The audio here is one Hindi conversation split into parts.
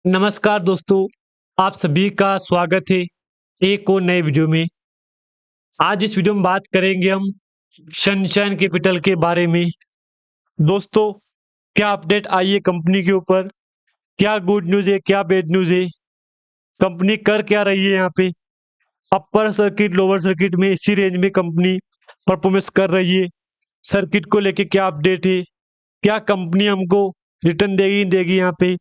नमस्कार दोस्तों, आप सभी का स्वागत है एक और नए वीडियो में। आज इस वीडियो में बात करेंगे हम सनशाइन कैपिटल के बारे में। दोस्तों, क्या अपडेट आई है कंपनी के ऊपर, क्या गुड न्यूज़ है, क्या बैड न्यूज़ है, कंपनी कर क्या रही है यहाँ पे, अपर सर्किट लोअर सर्किट में इसी रेंज में कंपनी परफॉर्मेंस कर रही है। सर्किट को लेके क्या अपडेट है, क्या कंपनी हमको रिटर्न देगी नहीं देगी, यहाँ पे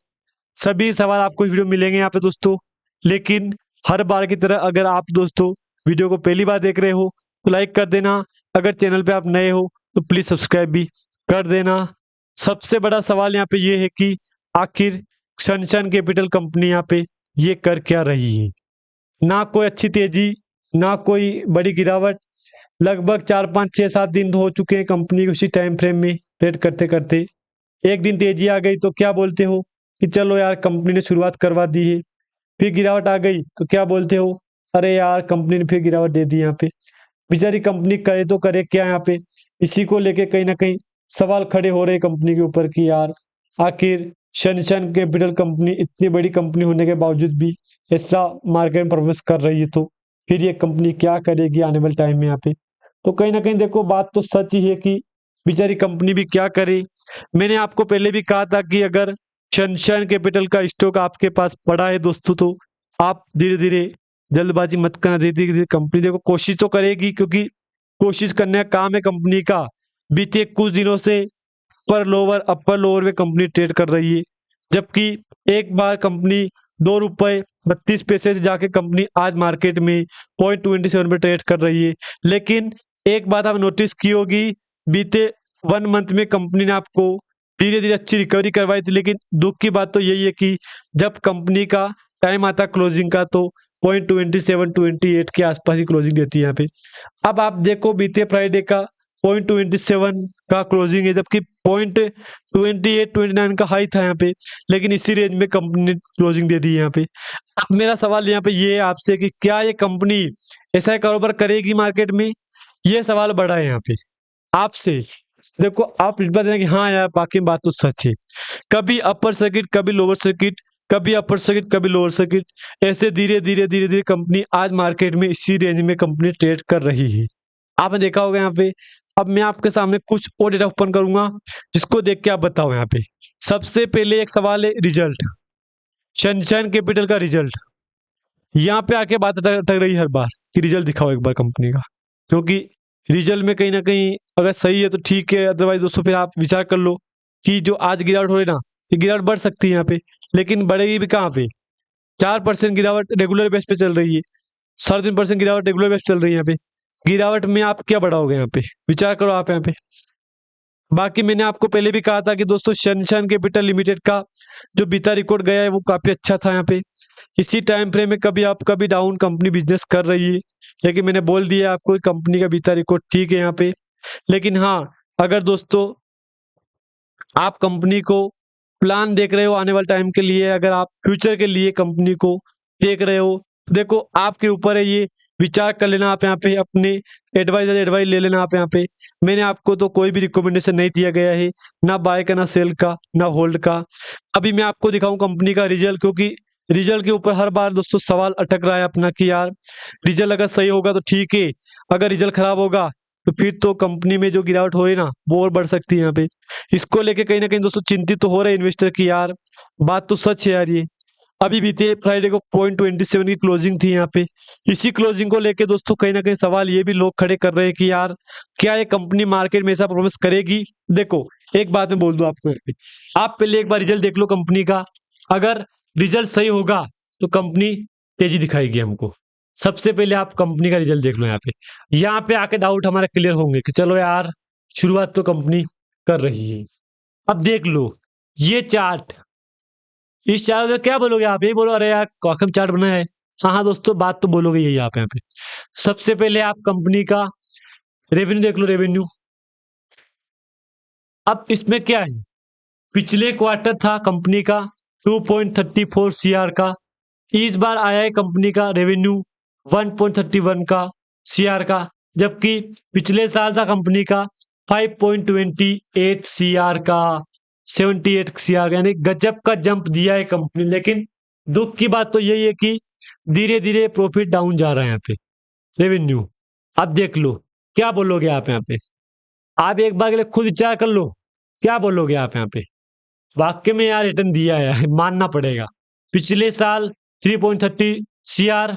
सभी सवाल आपको इस वीडियो में मिलेंगे यहाँ पे दोस्तों। लेकिन हर बार की तरह अगर आप दोस्तों वीडियो को पहली बार देख रहे हो तो लाइक कर देना, अगर चैनल पे आप नए हो तो प्लीज सब्सक्राइब भी कर देना। सबसे बड़ा सवाल यहाँ पे ये है कि आखिर सनशाइन कैपिटल कंपनी यहाँ पे ये कर क्या रही है। ना कोई अच्छी तेजी, ना कोई बड़ी गिरावट। लगभग 4 5 6 7 दिन हो चुके हैं कंपनी को उसी टाइम फ्रेम में ट्रेड करते करते। एक दिन तेजी आ गई तो क्या बोलते हो कि चलो यार कंपनी ने शुरुआत करवा दी है, फिर गिरावट आ गई तो क्या बोलते हो, अरे यार कंपनी ने फिर गिरावट दे दी। यहाँ पे बेचारी कंपनी करे तो करे क्या यहाँ पे। इसी को लेके कहीं ना कहीं सवाल खड़े हो रहे कंपनी के ऊपर कि यार आखिर सनशाइन कैपिटल कंपनी इतनी बड़ी कंपनी होने के बावजूद भी ऐसा मार्केट में परफॉर्मेंस कर रही है, तो फिर ये कंपनी क्या करेगी आने वाले टाइम में यहाँ पे। तो कहीं ना कहीं देखो, बात तो सच ही है कि बेचारी कंपनी भी क्या करे। मैंने आपको पहले भी कहा था कि अगर सनशाइन कैपिटल का स्टॉक आपके पास पड़ा है दोस्तों, तो आप धीरे धीरे जल्दबाजी मत करना, धीरे धीरे कंपनी देखो कोशिश तो करेगी, क्योंकि कोशिश करने का काम है कंपनी का। बीते कुछ दिनों से अपर लोअर में कंपनी ट्रेड कर रही है, जबकि एक बार कंपनी 2 रुपये 32 पैसे से जाके कंपनी आज मार्केट में 0.27 पे ट्रेड कर रही है। लेकिन एक बात आप नोटिस की होगी, बीते 1 मंथ में कंपनी ने आपको धीरे धीरे अच्छी रिकवरी करवाई थी, लेकिन दुख की बात तो यही है कि जब कंपनी का टाइम आता क्लोजिंग का तो 0.27 28 के आसपास ही क्लोजिंग देती है यहाँ पे। अब आप देखो, बीते फ्राइडे का 0.27 का क्लोजिंग है, जबकि 0.28 29 का हाई था यहाँ पे, लेकिन इसी रेंज में कंपनी ने क्लोजिंग दे दी है यहाँ पे। अब मेरा सवाल यहाँ पे ये है आपसे कि क्या ये कंपनी ऐसा कारोबार करेगी मार्केट में, ये सवाल बड़ा है यहाँ पे आपसे। देखो, आप रिप्लाई देना कि हाँ यार बाकी बात तो सच है। कभी अपर सर्किट, कभी लोअर सर्किट, कभी अपर सर्किट, कभी लोअर सर्किट, ऐसे धीरे धीरे धीरे धीरे कंपनी आज मार्केट में इसी रेंज में कंपनी ट्रेड कर रही है। आपने देखा होगा यहाँ पे। अब मैं आपके सामने कुछ और डेटा ओपन करूंगा, जिसको देख के आप बताओ यहाँ पे। सबसे पहले एक सवाल है रिजल्ट, सनशाइन कैपिटल का रिजल्ट। यहाँ पे आके बात अटक रही है हर बार कि रिजल्ट दिखाओ एक बार कंपनी का, क्योंकि रिजल्ट में कहीं ना कहीं अगर सही है तो ठीक है, अदरवाइज दोस्तों फिर आप विचार कर लो कि जो आज गिरावट हो रही है ना, ये गिरावट बढ़ सकती है यहाँ पे, लेकिन बढ़ेगी भी कहाँ पे। 4% गिरावट रेगुलर बेस पे चल रही है, 3.5% गिरावट रेगुलर बेस चल रही है यहाँ पे। गिरावट में आप क्या बढ़ाओगे यहाँ पे, विचार करो आप यहाँ पे। बाकी मैंने आपको पहले भी कहा था कि दोस्तों सनशाइन कैपिटल लिमिटेड का जो बीता रिकॉर्ड गया है वो काफी अच्छा था यहाँ पे। इसी टाइम फ्रेम में कभी अप कभी डाउन कंपनी बिजनेस कर रही है, लेकिन मैंने बोल दिया आपको कंपनी का बीता रिकॉर्ड ठीक है यहाँ पे। लेकिन हाँ, अगर दोस्तों आप कंपनी को प्लान देख रहे हो आने वाले टाइम के लिए, अगर आप फ्यूचर के लिए कंपनी को देख रहे हो, देखो आपके ऊपर है ये, विचार कर लेना आप यहाँ पे, अपने एडवाइस ले लेना आप यहाँ पे। मैंने आपको तो कोई भी रिकमेंडेशन नहीं दिया गया है, ना बाय का, ना सेल का, ना होल्ड का। अभी मैं आपको दिखाऊं कंपनी का रिजल्ट, क्योंकि रिजल्ट के ऊपर हर बार दोस्तों सवाल अटक रहा है अपना कि यार रिजल्ट अगर सही होगा तो ठीक है, अगर रिजल्ट खराब होगा तो फिर तो कंपनी में जो गिरावट हो रही है ना वो और बढ़ सकती है यहाँ पे। इसको लेके कहीं ना कहीं दोस्तों चिंतित तो हो रहे इन्वेस्टर की यार, बात तो सच है यार ये। अभी बीते फ्राइडे को 0.27 की क्लोजिंग थी यहाँ पे। इसी क्लोजिंग को लेके दोस्तों कहीं ना कहीं सवाल ये भी लोग खड़े कर रहे हैं कि यार क्या ये कंपनी मार्केट में ऐसा परफॉर्मेंस करेगी। देखो, एक बात मैं बोल दूं आपको यहाँ पे, आप पहले एक बार रिजल्ट देख लो कंपनी का। अगर रिजल्ट सही होगा तो कंपनी तेजी दिखाएगी हमको। सबसे पहले आप कंपनी का रिजल्ट देख लो यहाँ पे आके डाउट हमारे क्लियर होंगे कि चलो यार शुरुआत तो कंपनी कर रही है। अब देख लो ये चार्ट, इस चार्ट में क्या बोलोगे आप, यही बोलो अरे यार कॉकम चार्ट बना है। हाँ हाँ दोस्तों, बात तो बोलोगे यही आप यहाँ पे। सबसे पहले आप कंपनी का रेवेन्यू देख लो, रेवेन्यू। अब इसमें क्या है, पिछले क्वार्टर था कंपनी का 2.34 सीआर का, इस बार आया है कंपनी का रेवेन्यू 1.31 का सीआर का, जबकि पिछले साल था कंपनी का 5.28 सीआर का। 78 CR, यानी गजब का जंप दिया है कंपनी। लेकिन दुख की बात तो यही है कि धीरे धीरे प्रॉफिट डाउन जा रहा है यहाँ पे, रेवेन्यू। आप देख लो, क्या बोलोगे आप यहाँ पे? आप एक बार के लिए खुद विचार कर लो, क्या बोलोगे आप यहाँ पे? वाकई में यार रिटर्न दिया है, मानना पड़ेगा। पिछले साल 3.30 CR,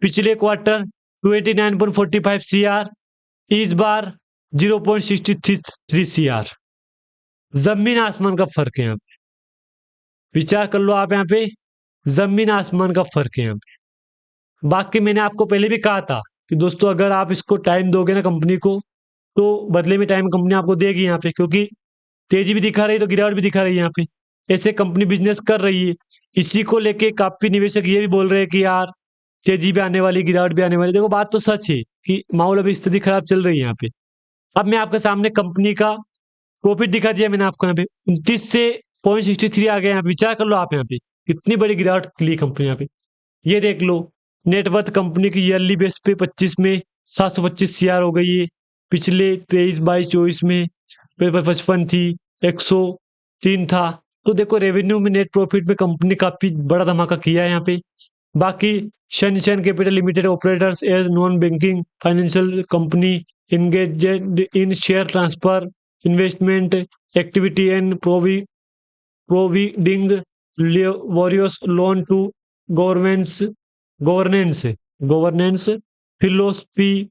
पिछले क्वार्टर 29.45 CR, इस बार 0.63 CR। जमीन आसमान का फर्क है यहाँ पे, विचार कर लो आप यहाँ पे, जमीन आसमान का फर्क है यहाँ पे। बाकी मैंने आपको पहले भी कहा था कि दोस्तों अगर आप इसको टाइम दोगे ना कंपनी को, तो बदले में टाइम कंपनी आपको देगी यहाँ पे, क्योंकि तेजी भी दिखा रही है तो गिरावट भी दिखा रही है यहाँ पे। ऐसे कंपनी बिजनेस कर रही है। इसी को लेके काफी निवेशक ये भी बोल रहे हैं कि यार तेजी भी आने वाली, गिरावट भी आने वाली। देखो बात तो सच है कि माहौल अभी स्थिति खराब चल रही है यहाँ पे। अब मैं आपके सामने कंपनी का प्रॉफिट दिखा दिया मैंने आपको, यहाँ पे 29 से 0.63 आ गया। यहाँ पे विचार कर लो आप, यहाँ पे कितनी बड़ी गिरावट ली कंपनी यहाँ पे। ये देख लो, नेटवर्थ कंपनी की ईयरली बेस पे 25 में 725 CR हो गई है। पिछले 23, 22, 24 में 55 थी, 103 था। तो देखो रेवेन्यू में, नेट प्रॉफिट में कंपनी काफी बड़ा धमाका किया है यहाँ पे। बाकी sunshine capital limited operators as non banking financial company engaged in share transfer, investment activity and providing various loan to governments. Governance philosophy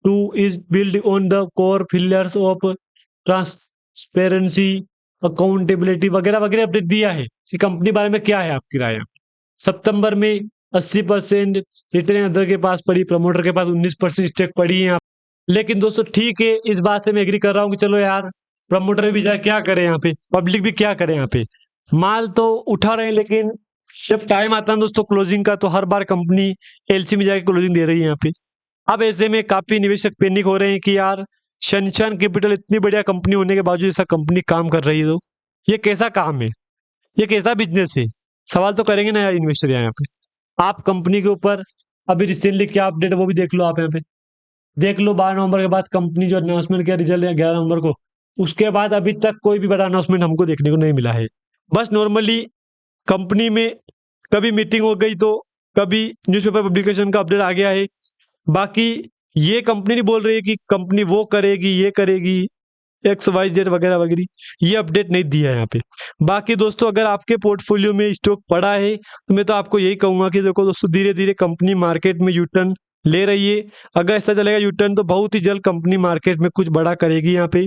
two is built on the core pillars of transparency, accountability वगैरह वगैरह अपडेट दिया है। कि कंपनी बारे में क्या है आपकी राय? सितंबर में 80% रिटेल अदर के पास पड़ी, प्रमोटर के पास 19% स्टेक पड़ी है। लेकिन दोस्तों ठीक है, इस बात से मैं एग्री कर रहा हूँ कि चलो यार प्रमोटर भी जाए, क्या करे यहाँ पे, पब्लिक भी क्या करे यहाँ पे, माल तो उठा रहे हैं। लेकिन जब टाइम आता है दोस्तों क्लोजिंग का, तो हर बार कंपनी LC में जाके क्लोजिंग दे रही है यहाँ पे। अब ऐसे में काफी निवेशक पैनिक हो रहे हैं कि यार शनशाइन कैपिटल इतनी बढ़िया कंपनी होने के बावजूद ऐसा कंपनी काम कर रही है, तो ये कैसा काम है, ये कैसा बिजनेस है? सवाल तो करेंगे ना यार इन्वेस्टर यहाँ पे। आप कंपनी के ऊपर अभी रिसेंटली क्या अपडेट है वो भी देख लो आप यहाँ पे। देख लो 12 नवंबर के बाद कंपनी जो अनाउंसमेंट किया रिजल्ट है 11 नवंबर को, उसके बाद अभी तक कोई भी बड़ा अनाउंसमेंट हमको देखने को नहीं मिला है। बस नॉर्मली कंपनी में कभी मीटिंग हो गई, तो कभी न्यूज़पेपर पब्लिकेशन का अपडेट आ गया है। बाकी ये कंपनी नहीं बोल रही है कि कंपनी वो करेगी, ये करेगी, XYZ वगैरह वगैरह, ये अपडेट नहीं दिया है यहाँ पे। बाकी दोस्तों अगर आपके पोर्टफोलियो में स्टॉक पड़ा है, तो मैं तो आपको यही कहूंगा कि देखो दोस्तों धीरे धीरे कंपनी मार्केट में यूटर्न ले रही है। अगर ऐसा चलेगा यूटर्न, तो बहुत ही जल्द कंपनी मार्केट में कुछ बड़ा करेगी यहाँ पे।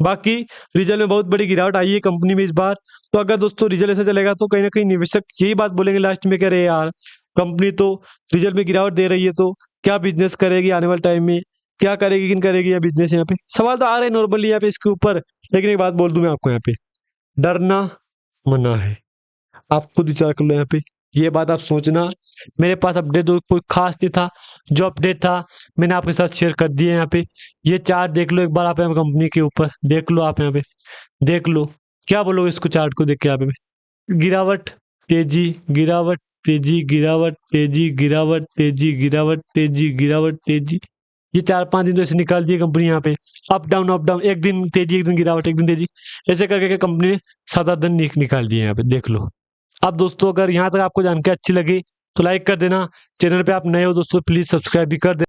बाकी रिजल्ट में बहुत बड़ी गिरावट आई है कंपनी में इस बार। तो अगर दोस्तों रिजल्ट ऐसा चलेगा, तो कहीं ना कहीं निवेशक यही बात बोलेंगे लास्ट में, कह रहे यार कंपनी तो रिजल्ट में गिरावट दे रही है, तो क्या बिजनेस करेगी आने वाले टाइम में, क्या करेगी, किन करेगी या बिजनेस। यहाँ पे सवाल तो आ रहे हैं नॉर्मली यहाँ पे इसके ऊपर। लेकिन एक बात बोल दूं मैं आपको, यहाँ पे डरना मना है। आप खुद विचार कर लो यहाँ पे, ये बात आप सोचना। मेरे पास अपडेट तो कोई खास नहीं था, जो अपडेट था मैंने आपके साथ शेयर कर दिया। यहाँ पे ये चार्ट देख लो एक बार आप, यहाँ कंपनी के ऊपर देख लो आप, यहाँ पे देख लो, क्या बोलोगे इसको चार्ट को देख के? यहाँ पे गिरावट, तेजी, गिरावट, तेजी, गिरावट, तेजी, गिरावट, तेजी, गिरावट, तेजी, गिरावट, तेजी। ये 4-5 दिन तो ऐसे निकाल दिए कंपनी यहाँ पे, अप डाउन अप डाउन, एक दिन तेजी, एक दिन गिरावट, एक दिन तेजी, ऐसे करके कंपनी ने 7-8 दिन निकाल दिए यहाँ पे, देख लो। अब दोस्तों अगर यहाँ तक आपको जानकारी अच्छी लगी तो लाइक कर देना। चैनल पे आप नए हो दोस्तों प्लीज सब्सक्राइब भी कर देना।